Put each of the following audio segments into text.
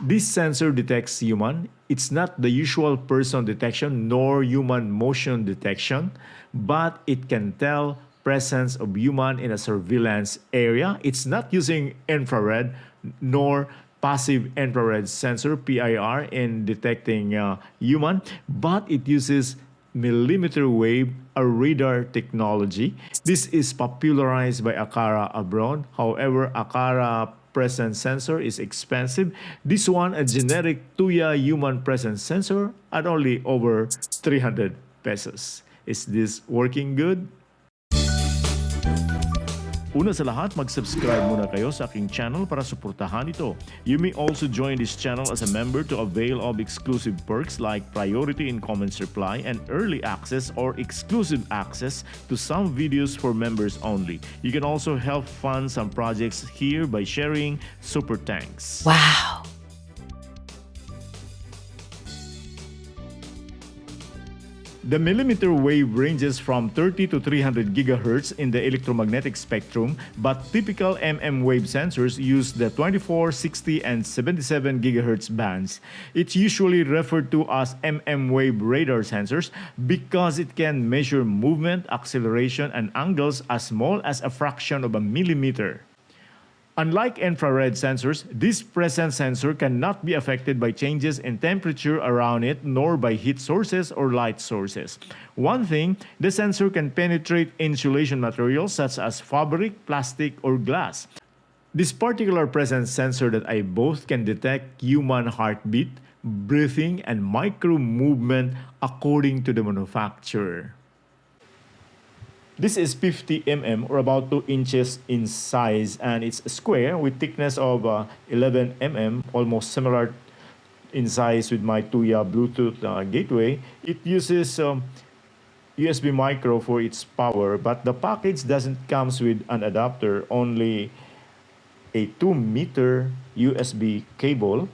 This sensor detects human. It's not the usual person detection nor human motion detection, but it can tell presence of human in a surveillance area. It's not using infrared nor passive infrared sensor PIR in detecting human, but it uses millimeter wave a radar technology. This is popularized by Akara abroad. However, Akara presence sensor is expensive. This one, a generic Tuya human presence sensor at only over 300 pesos. Is this working good? Una sa lahat, mag-subscribe muna kayo sa aking channel para suportahan ito. You may also join this channel as a member to avail of exclusive perks like priority in comments reply and early access or exclusive access to some videos for members only. You can also help fund some projects here by sharing super thanks. Wow. The millimeter wave ranges from 30 to 300 gigahertz in the electromagnetic spectrum, but typical wave sensors use the 24, 60, and 77 gigahertz bands. It's usually referred to as wave radar sensors because it can measure movement, acceleration, and angles as small as a fraction of a millimeter. Unlike infrared sensors, this presence sensor cannot be affected by changes in temperature around it nor by heat sources or light sources. One thing, the sensor can penetrate insulation materials such as fabric, plastic, or glass. This particular presence sensor that I bought can detect human heartbeat, breathing, and micro movement according to the manufacturer. This is 50 or about 2 inches in size, and it's square with thickness of 11 almost similar in size with my Tuya Bluetooth gateway. It uses USB micro for its power, but the package doesn't comes with an adapter, only a 2-meter USB cable.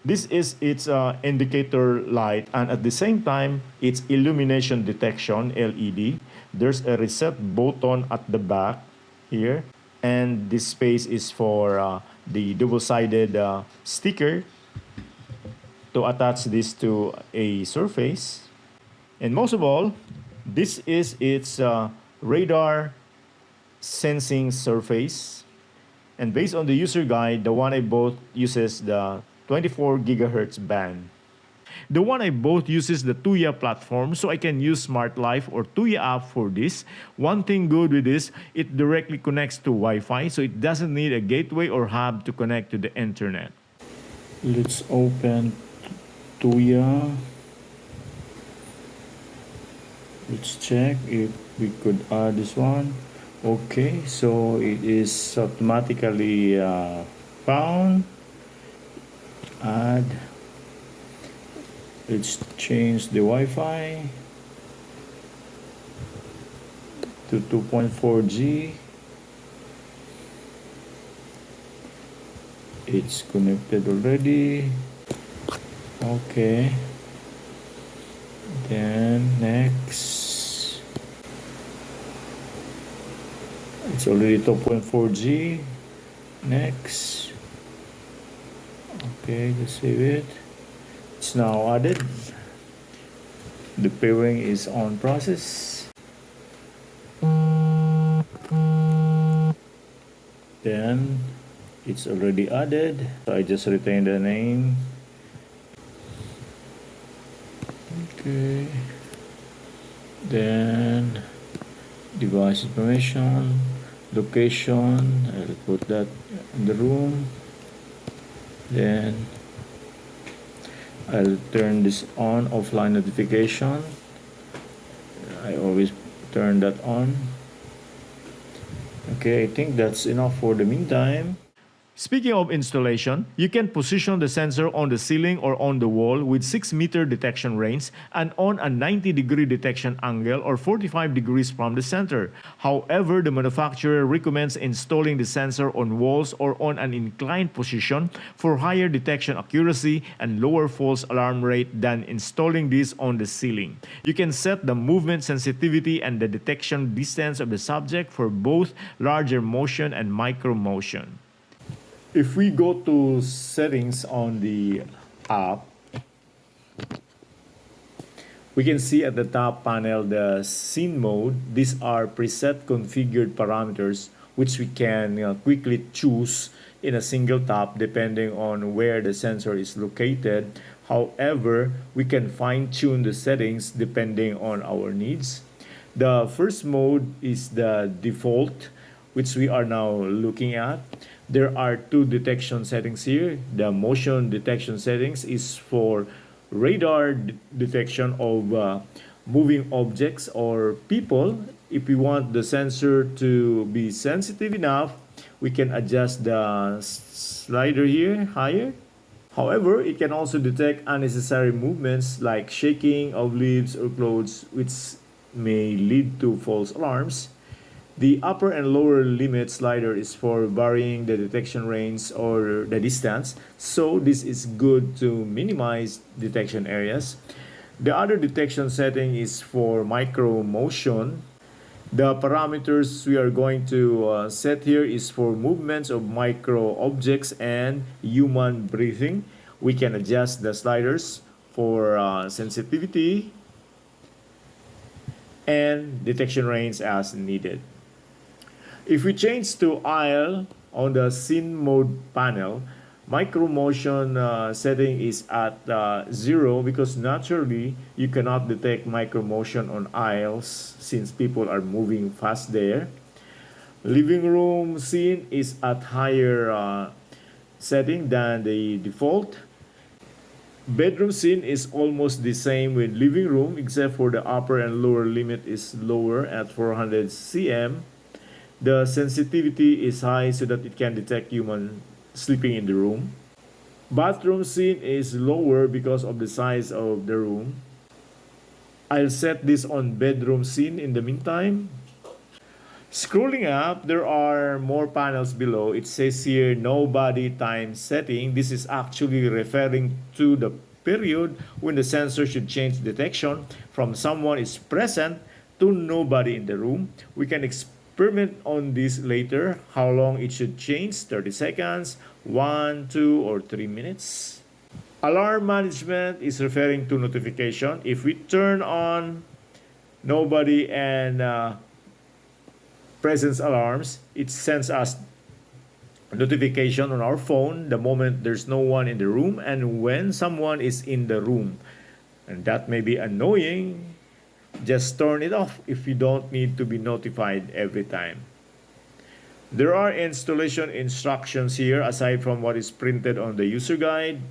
This is its indicator light, and at the same time, its illumination detection LED. There's a reset button at the back here, and this space is for the double-sided sticker to attach this to a surface. And most of all, this is its radar sensing surface. And based on the user guide, the one I bought uses the 24 gigahertz band. The one I bought uses the Tuya platform, so I can use Smart Life or Tuya app for this. One thing good with this, it directly connects to Wi-Fi, so it doesn't need a gateway or hub to connect to the internet. Let's open Tuya. Let's check if we could add this one. Okay, so it is automatically found. Add. Let's change the Wi-Fi to 2.4G. It's connected already. Okay. Then next. It's already 2.4G. Next. Okay, just save it. It's now added. The pairing is on process. Then it's already added. So I just retain the name. Okay. Then device information, location. I'll put that in the room. Then I'll turn this on, offline notification. I always turn that on. Okay, I think that's enough for the meantime. Speaking of installation, you can position the sensor on the ceiling or on the wall with 6-meter detection range and on a 90-degree detection angle or 45 degrees from the center. However, the manufacturer recommends installing the sensor on walls or on an inclined position for higher detection accuracy and lower false alarm rate than installing this on the ceiling. You can set the movement sensitivity and the detection distance of the subject for both larger motion and micro motion. If we go to settings on the app, we can see at the top panel the scene mode. These are preset configured parameters which we can quickly choose in a single tap depending on where the sensor is located. However, we can fine tune the settings depending on our needs. The first mode is the default, which we are now looking at. There are two detection settings here. The motion detection settings is for radar detection of moving objects or people. If we want the sensor to be sensitive enough, we can adjust the slider here higher. However, it can also detect unnecessary movements like shaking of leaves or clothes, which may lead to false alarms. The upper and lower limit slider is for varying the detection range or the distance, so this is good to minimize detection areas. The other detection setting is for micro motion. The parameters we are going to set here is for movements of micro objects and human breathing. We can adjust the sliders for sensitivity and detection range as needed. If we change to aisle on the scene mode panel, micro motion setting is at 0 because naturally you cannot detect micro motion on aisles since people are moving fast there. Living room scene is at higher setting than the default. Bedroom scene is almost the same with living room except for the upper and lower limit is lower at 400 cm. The sensitivity is high so that it can detect human sleeping in the room. Bathroom scene is lower because of the size of the room. I'll set this on bedroom scene in the meantime. Scrolling up, there are more panels below. It says here nobody time setting. This is actually referring to the period when the sensor should change detection from someone is present to nobody in the room. We can experiment on this later, how long it should change, 30 seconds, 1, 2, or 3 minutes. Alarm management is referring to notification. If we turn on nobody and presence alarms, it sends us notification on our phone the moment there's no one in the room and when someone is in the room. And that may be annoying. Just turn it off if you don't need to be notified every time. There are installation instructions here aside from what is printed on the user guide.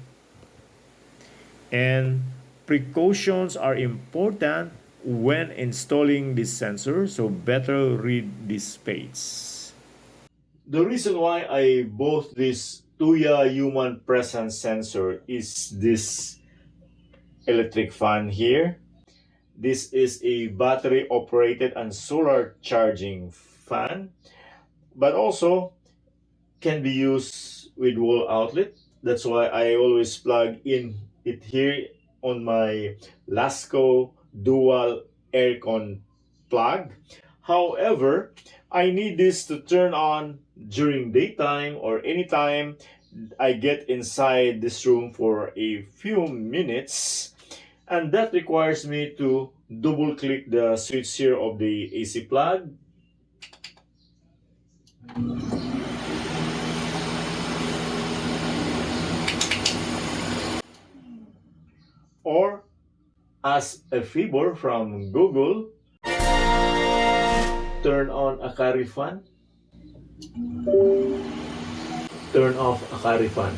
And precautions are important when installing this sensor, so better read this page. The reason why I bought this Tuya human presence sensor is this electric fan here. This is a battery operated and solar charging fan, but also can be used with wall outlet. That's why I always plug in it here on my Lasco dual aircon plug. However, I need this to turn on during daytime or anytime I get inside this room for a few minutes, and that requires me to double click the switch here of the AC plug. Or as a favor from Google, turn on Akari fan, turn off Akari fan.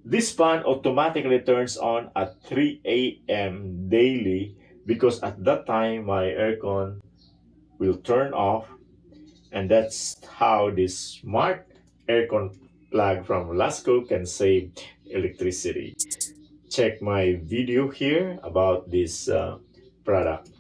This fan automatically turns on at 3 a.m. daily because at that time my aircon will turn off And that's how this smart aircon plug from Lasco can save electricity. Check my video here about this product.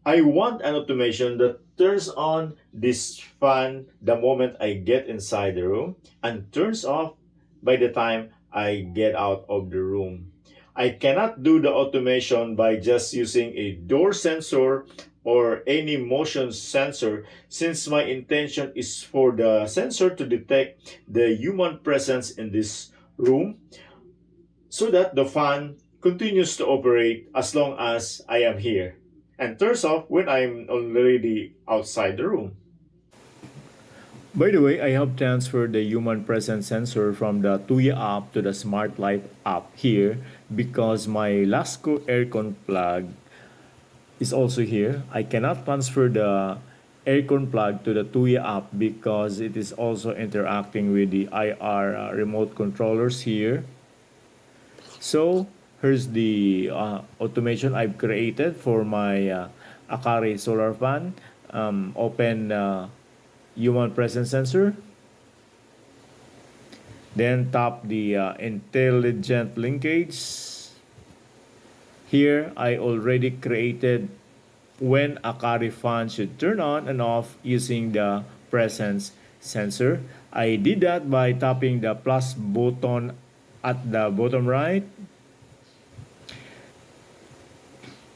I want an automation that turns on this fan the moment I get inside the room and turns off by the time I get out of the room. I cannot do the automation by just using a door sensor or any motion sensor since my intention is for the sensor to detect the human presence in this room so that the fan continues to operate as long as I am here and turns off when I'm already outside the room. By the way, I have transferred the human presence sensor from the Tuya app to the Smart Life app here because my Lasco aircon plug is also here. I cannot transfer the aircon plug to the Tuya app because it is also interacting with the IR remote controllers here. So here's the automation I've created for my Akari solar fan. Open human presence sensor. Then tap the intelligent linkage. Here I already created when Akari fan should turn on and off using the presence sensor. I did that by tapping the plus button at the bottom right.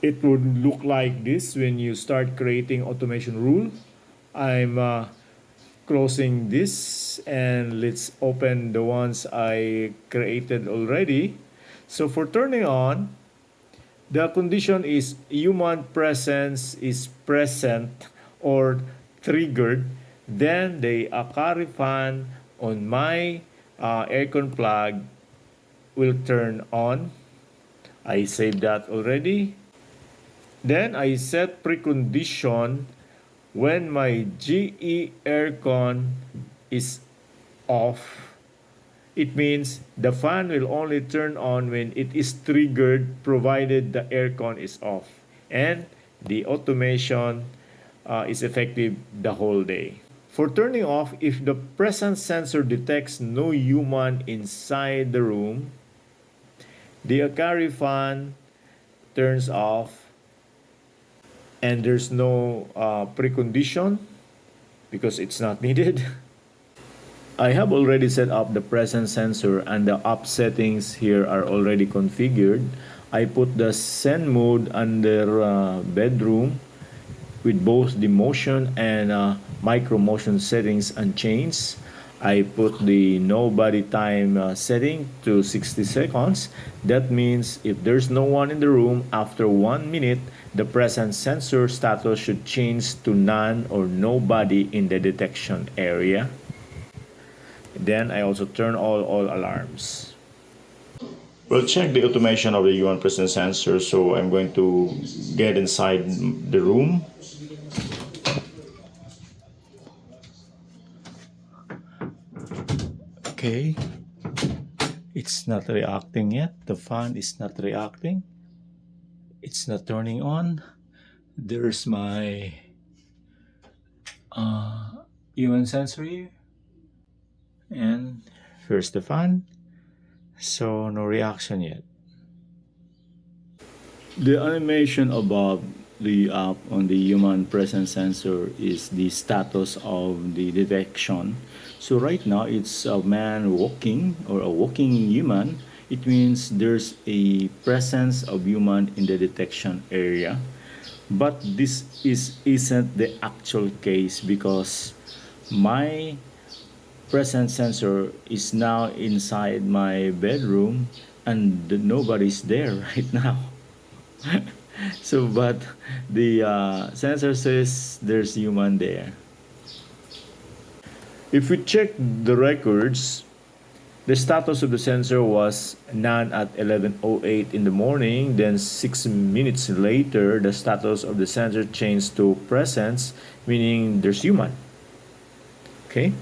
It would look like this when you start creating automation rule. I'm closing this and let's open the ones I created already. So for turning on, the condition is human presence is present or triggered. Then the Akari fan on my aircon plug will turn on. I saved that already. Then I set precondition when my GE aircon is off. It means the fan will only turn on when it is triggered provided the aircon is off. And the automation is effective the whole day. For turning off, if the presence sensor detects no human inside the room, the Akari fan turns off and there's no precondition because it's not needed. I have already set up the presence sensor and the app settings here are already configured. I put the send mode under bedroom with both the motion and micro motion settings unchanged. I put the no body time setting to 60 seconds. That means if there's no one in the room after 1 minute, the presence sensor status should change to none or nobody in the detection area. Then I also turn all alarms. We'll check the automation of the human presence sensor. So I'm going to get inside the room. Okay. It's not reacting yet. The fan is not reacting. It's not turning on. There's my human sensor here. And here's the fan. So no reaction yet. The animation above the app on the human presence sensor is the status of the detection. So right now it's a man walking or a walking human. It means there's a presence of human in the detection area. But this isn't the actual case because my presence sensor is now inside my bedroom and nobody's there right now. So, but the sensor says there's human there. If we check the records, the status of the sensor was none at 11:08 in the morning. Then 6 minutes later, the status of the sensor changed to presence, meaning there's human. Okay.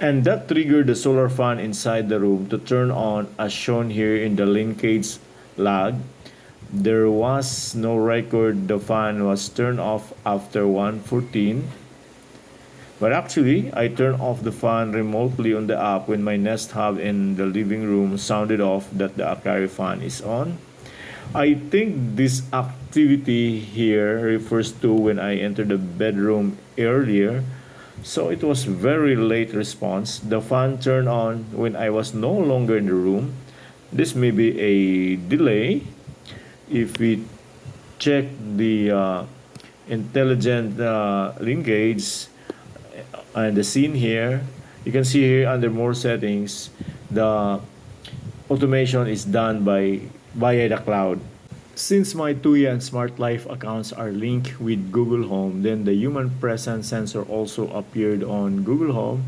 And that triggered the solar fan inside the room to turn on as shown here in the linkage log. There was no record the fan was turned off after 1:14. But actually, I turned off the fan remotely on the app when my Nest Hub in the living room sounded off that the Akari fan is on. I think this activity here refers to when I entered the bedroom earlier. So it was very late response. The fan turned on when I was no longer in the room. This may be a delay. If we check the intelligent linkage and the scene here, you can see here under more settings, the automation is done by via the cloud. Since my Tuya and Smart Life accounts are linked with Google Home, then the human presence sensor also appeared on Google Home.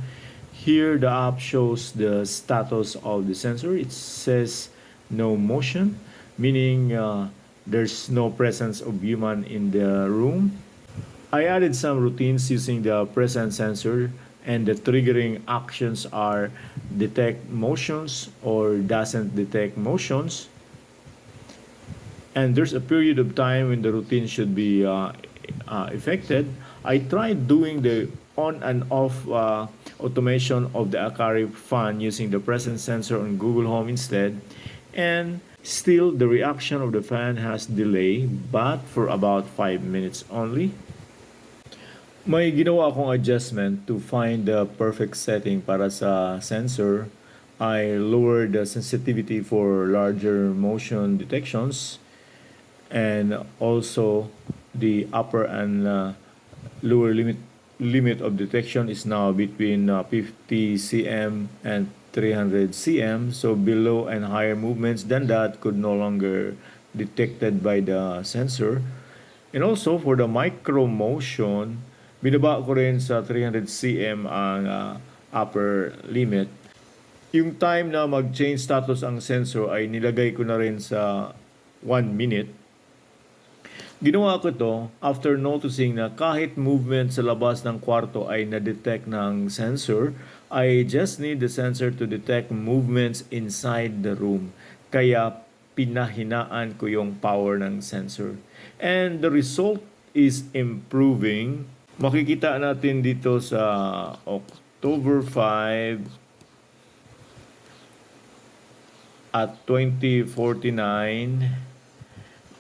Here, the app shows the status of the sensor. It says no motion, meaning there's no presence of human in the room. I added some routines using the presence sensor, and the triggering actions are detect motions or doesn't detect motions. And there's a period of time when the routine should be affected. I tried doing the on and off automation of the Akari fan using the presence sensor on Google Home instead, and still the reaction of the fan has delay, but for about 5 minutes only. May ginawa akong adjustment to find the perfect setting para sa sensor. I lowered the sensitivity for larger motion detections, and also the upper and lower limit of detection is now between 50 cm and 300 cm. So below and higher movements than that could no longer detected by the sensor. And also for the micro motion, binaba ko rin sa 300 cm ang upper limit. Yung time na mag-change status ang sensor ay nilagay ko na rin sa 1 minute. Ginawa ko to after noticing na kahit movement sa labas ng kwarto ay na-detect ng sensor, I just need the sensor to detect movements inside the room. Kaya pinahinaan ko yung power ng sensor. And the result is improving. Makikita natin dito sa October 5 at 2049.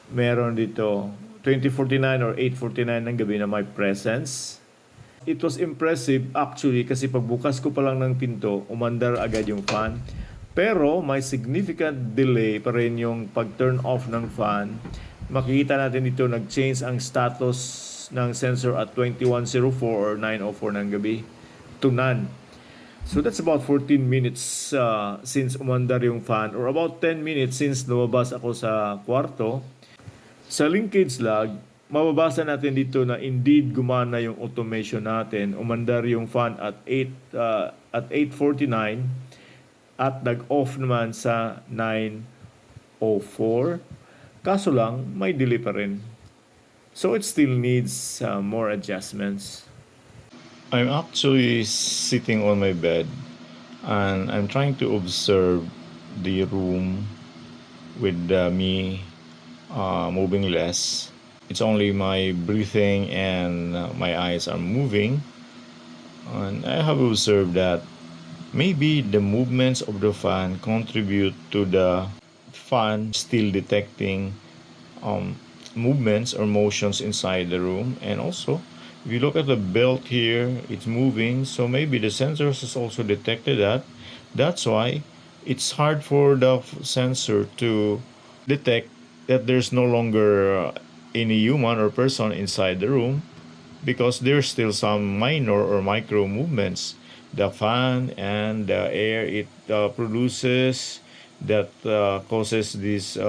Meron dito 2049 or 8:49 ng gabi na may presence. It was impressive actually kasi pagbukas ko pa lang ng pinto, umandar agad yung fan. Pero may significant delay pa rin yung pag-turn off ng fan. Makikita natin dito nag-change ang status ng sensor at 21:04 or 9:04 ng gabi to none. So that's about 14 minutes since umandar yung fan, or about 10 minutes since lumabas ako sa kwarto. Sa linkage log, mababasa natin dito na indeed gumana yung automation natin. Umandar yung fan at 8:49 at nag-off naman sa 9:04. Kaso lang, may delay pa rin. So it still needs more adjustments. I'm actually sitting on my bed and I'm trying to observe the room with me moving less. It's only my breathing and my eyes are moving. And I have observed that maybe the movements of the fan contribute to the fan still detecting movements or motions inside the room. And also, if you look at the belt here, it's moving. So maybe the sensors has also detected that. That's why it's hard for the sensor to detect that there's no longer any human or person inside the room, because there's still some minor or micro movements. The fan and the air it produces that causes this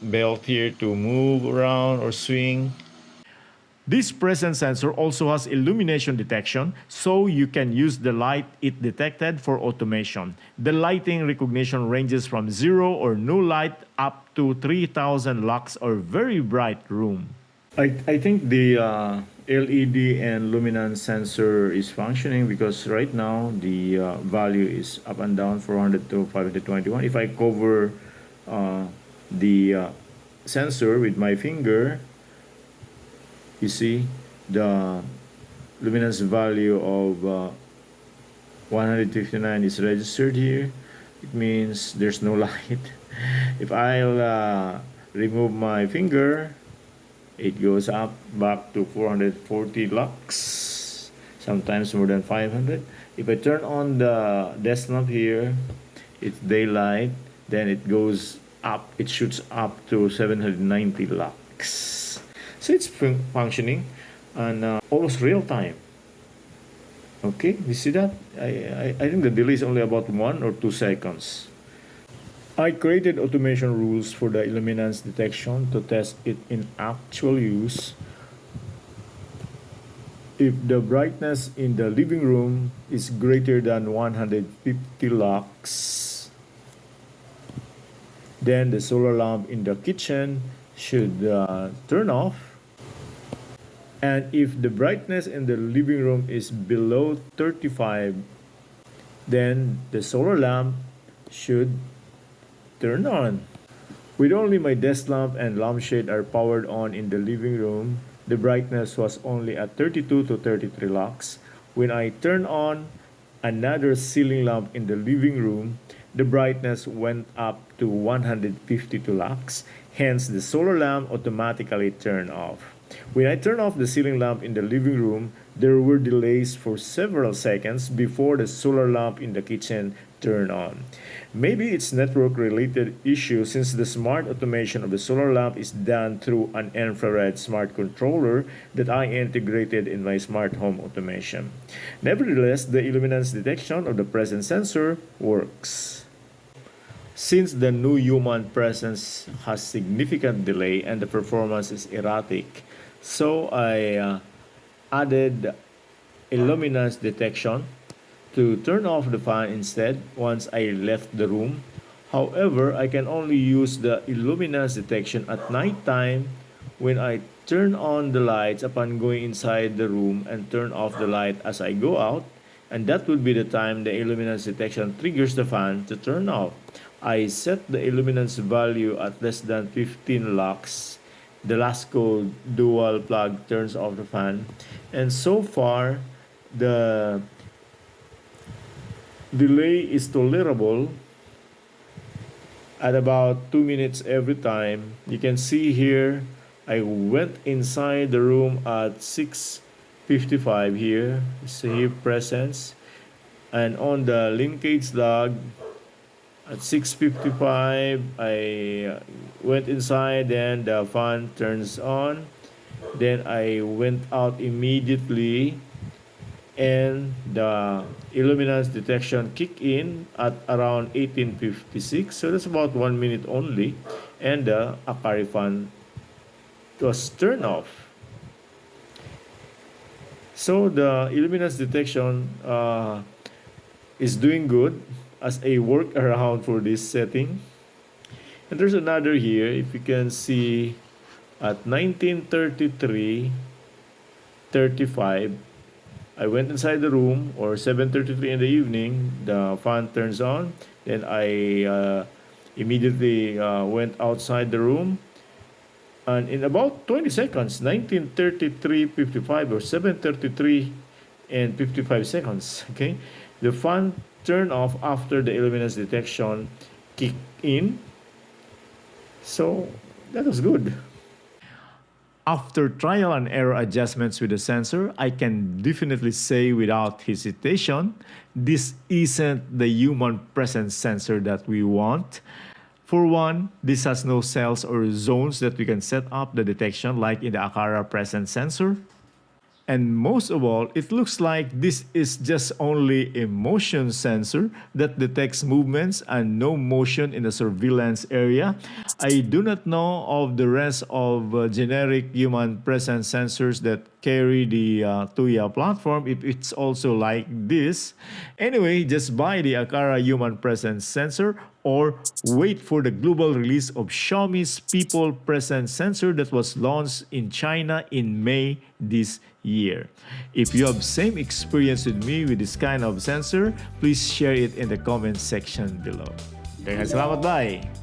belt here to move around or swing. This presence sensor also has illumination detection, so you can use the light it detected for automation. The lighting recognition ranges from 0 or no light up to 3,000 lux or very bright room. I think the LED and luminance sensor is functioning because right now the value is up and down 400 to 521. If I cover the sensor with my finger, you see the luminance value of 159 is registered here, it means there's no light. If I'll remove my finger, it goes up back to 440 lux, sometimes more than 500. If I turn on the desk lamp here, it's daylight, then it goes up, it shoots up to 790 lux. So it's functioning and almost real time. Okay, you see that? I think the delay is only about 1 or 2 seconds. I created automation rules for the illuminance detection to test it in actual use. If the brightness in the living room is greater than 150 lux, then the solar lamp in the kitchen should turn off. And if the brightness in the living room is below 35, then the solar lamp should turn on. With only my desk lamp and lampshade are powered on in the living room, the brightness was only at 32 to 33 lux. When I turn on another ceiling lamp in the living room, the brightness went up to 152 lux. Hence, the solar lamp automatically turned off. When I turned off the ceiling lamp in the living room, there were delays for several seconds before the solar lamp in the kitchen turned on. Maybe it's network-related issue since the smart automation of the solar lamp is done through an infrared smart controller that I integrated in my smart home automation. Nevertheless, the illuminance detection of the presence sensor works. Since the new human presence has significant delay and the performance is erratic, so I added illuminance detection to turn off the fan instead once I left the room. However, I can only use the illuminance detection at night time when I turn on the lights upon going inside the room and turn off the light as I go out, and that would be the time the illuminance detection triggers the fan to turn off. I set the illuminance value at less than 15 lux. The Lasco dual plug turns off the fan, and so far the delay is tolerable at about 2 minutes every time. You can see here I went inside the room at 6:55 here, see presence, and on the linkage log at 6:55 I went inside, then the fan turns on, then I went out immediately and the illuminance detection kicked in at around 18:56, so that's about 1 minute only, and the Akari fan was turned off. So the illuminance detection is doing good as a workaround for this setting. And there's another here, if you can see, at 19:33:35 I went inside the room, or 7:33 in the evening, the fan turns on, then I immediately went outside the room, and in about 20 seconds, 19:33:55 or 7:33 and 55 seconds, okay, the fan turned off after the illuminance detection kicked in. So that was good. After trial and error adjustments with the sensor, I can definitely say without hesitation, this isn't the human presence sensor that we want. For one, this has no cells or zones that we can set up the detection like in the Akara presence sensor. And most of all, it looks like this is just only a motion sensor that detects movements and no motion in the surveillance area. I do not know of the rest of generic human presence sensors that carry the Tuya platform, if it's also like this. Anyway, just buy the Akara human presence sensor or wait for the global release of Xiaomi's people presence sensor that was launched in China in May this year. If you have same experience with me with this kind of sensor, please share it in the comment section below. Salamat, bye!